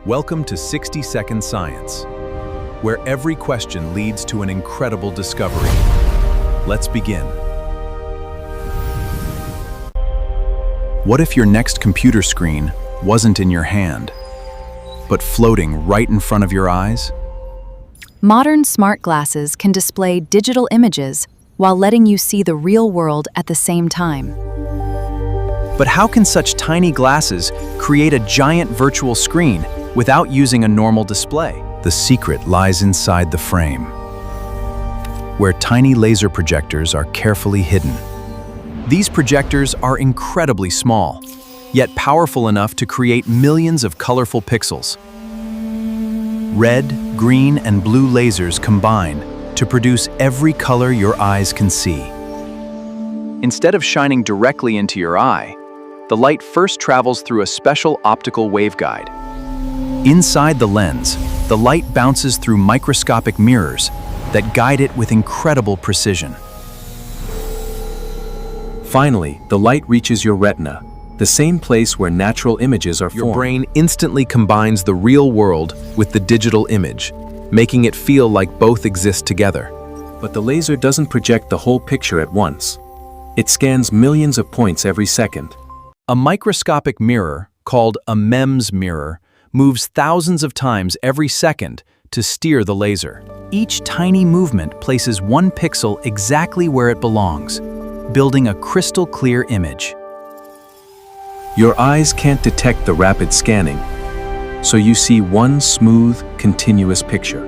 Welcome to 60-Second Science, where every question leads to an incredible discovery. Let's begin. What if your next computer screen wasn't in your hand, but floating right in front of your eyes? Modern smart glasses can display digital images while letting you see the real world at the same time. But how can such tiny glasses create a giant virtual screen without using a normal display? The secret lies inside the frame, where tiny laser projectors are carefully hidden. These projectors are incredibly small, yet powerful enough to create millions of colorful pixels. Red, green, and blue lasers combine to produce every color your eyes can see. Instead of shining directly into your eye, the light first travels through a special optical waveguide. Inside the lens, the light bounces through microscopic mirrors that guide it with incredible precision. Finally, the light reaches your retina, the same place where natural images are formed. Your brain instantly combines the real world with the digital image, making it feel like both exist together. But the laser doesn't project the whole picture at once. It scans millions of points every second. A microscopic mirror, called a MEMS mirror, moves thousands of times every second to steer the laser. Each tiny movement places one pixel exactly where it belongs, building a crystal clear image. Your eyes can't detect the rapid scanning, so you see one smooth, continuous picture.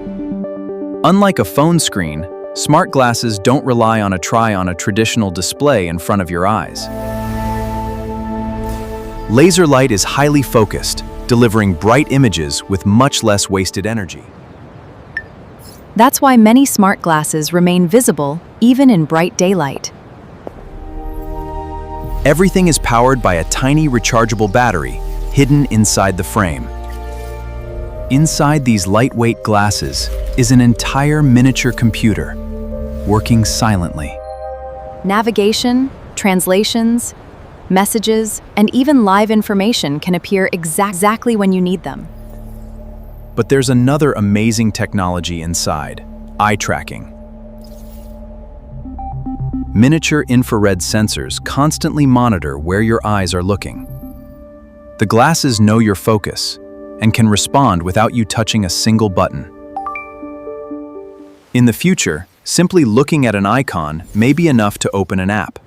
Unlike a phone screen, smart glasses don't rely on a traditional display in front of your eyes. Laser light is highly focused, delivering bright images with much less wasted energy. That's why many smart glasses remain visible even in bright daylight. Everything is powered by a tiny rechargeable battery hidden inside the frame. Inside these lightweight glasses is an entire miniature computer, working silently. Navigation, translations, messages, and even live information can appear exactly when you need them. But there's another amazing technology inside: eye tracking. Miniature infrared sensors constantly monitor where your eyes are looking. The glasses know your focus and can respond without you touching a single button. In the future, simply looking at an icon may be enough to open an app.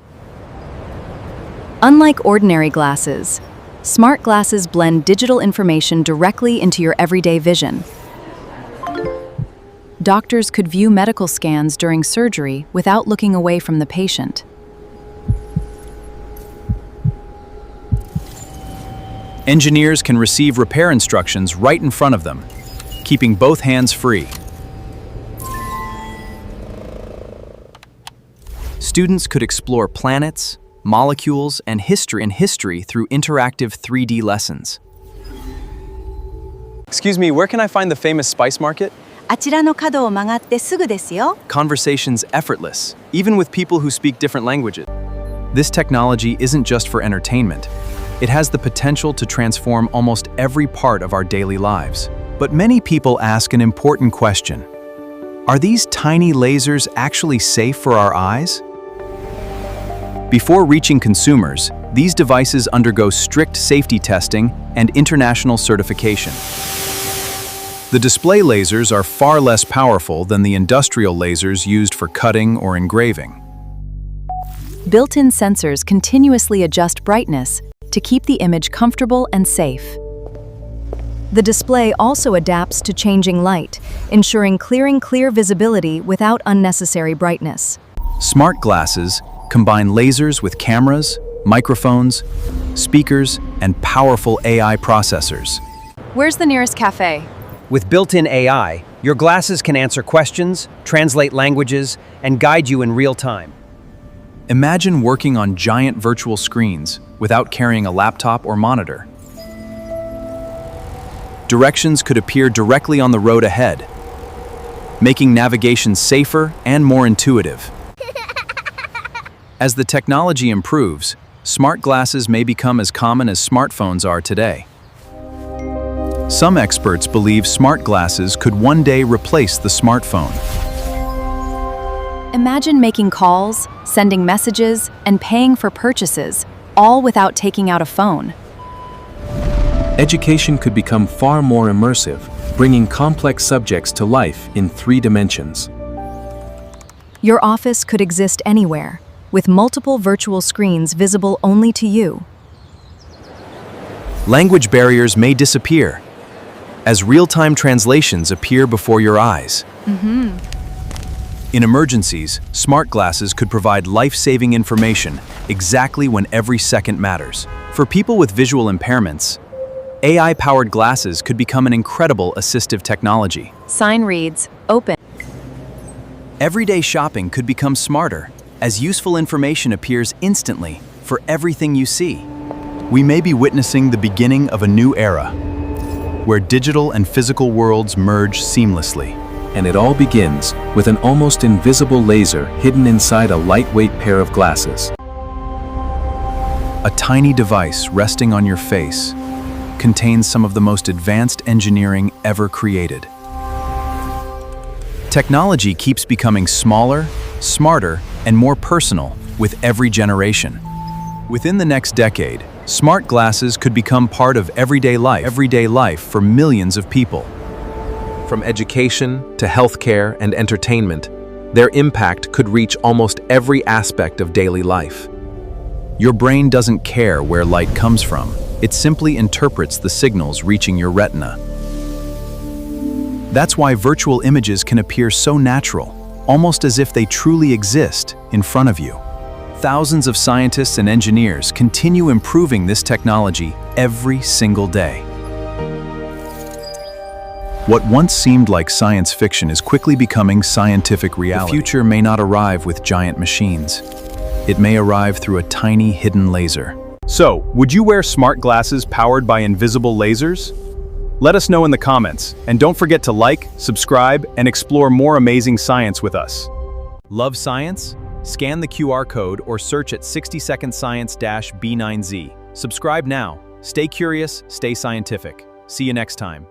Unlike ordinary glasses, smart glasses blend digital information directly into your everyday vision. Doctors could view medical scans during surgery without looking away from the patient. Engineers can receive repair instructions right in front of them, keeping both hands free. Students could explore planets, molecules, and history through interactive 3D lessons. Excuse me, where can I find the famous spice market? あちらの角を曲がってすぐですよ。 Conversations effortless, even with people who speak different languages. This technology isn't just for entertainment. It has the potential to transform almost every part of our daily lives. But many people ask an important question. Are these tiny lasers actually safe for our eyes? Before reaching consumers, these devices undergo strict safety testing and international certification. The display lasers are far less powerful than the industrial lasers used for cutting or engraving. Built-in sensors continuously adjust brightness to keep the image comfortable and safe. The display also adapts to changing light, ensuring clear visibility without unnecessary brightness. Smart glasses combine lasers with cameras, microphones, speakers, and powerful AI processors. Where's the nearest cafe? With built-in AI, your glasses can answer questions, translate languages, and guide you in real time. Imagine working on giant virtual screens without carrying a laptop or monitor. Directions could appear directly on the road ahead, making navigation safer and more intuitive. As the technology improves, smart glasses may become as common as smartphones are today. Some experts believe smart glasses could one day replace the smartphone. Imagine making calls, sending messages, and paying for purchases, all without taking out a phone. Education could become far more immersive, bringing complex subjects to life in 3 dimensions. Your office could exist anywhere, with multiple virtual screens visible only to you. Language barriers may disappear as real-time translations appear before your eyes. In emergencies, smart glasses could provide life-saving information exactly when every second matters. For people with visual impairments, AI-powered glasses could become an incredible assistive technology. Sign reads, open. Everyday shopping could become smarter, as useful information appears instantly for everything you see. We may be witnessing the beginning of a new era, where digital and physical worlds merge seamlessly. And it all begins with an almost invisible laser hidden inside a lightweight pair of glasses. A tiny device resting on your face contains some of the most advanced engineering ever created. Technology keeps becoming smaller, smarter, and more personal with every generation. Within the next decade, smart glasses could become part of everyday life for millions of people. From education to healthcare and entertainment, their impact could reach almost every aspect of daily life. Your brain doesn't care where light comes from. It simply interprets the signals reaching your retina. That's why virtual images can appear so natural, almost as if they truly exist in front of you. Thousands of scientists and engineers continue improving this technology every single day. What once seemed like science fiction is quickly becoming scientific reality. The future may not arrive with giant machines. It may arrive through a tiny hidden laser. So, would you wear smart glasses powered by invisible lasers? Let us know in the comments, and don't forget to like, subscribe, and explore more amazing science with us. Love science? Scan the QR code or search at 60secondscience-B9Z. Subscribe now. Stay curious, stay scientific. See you next time.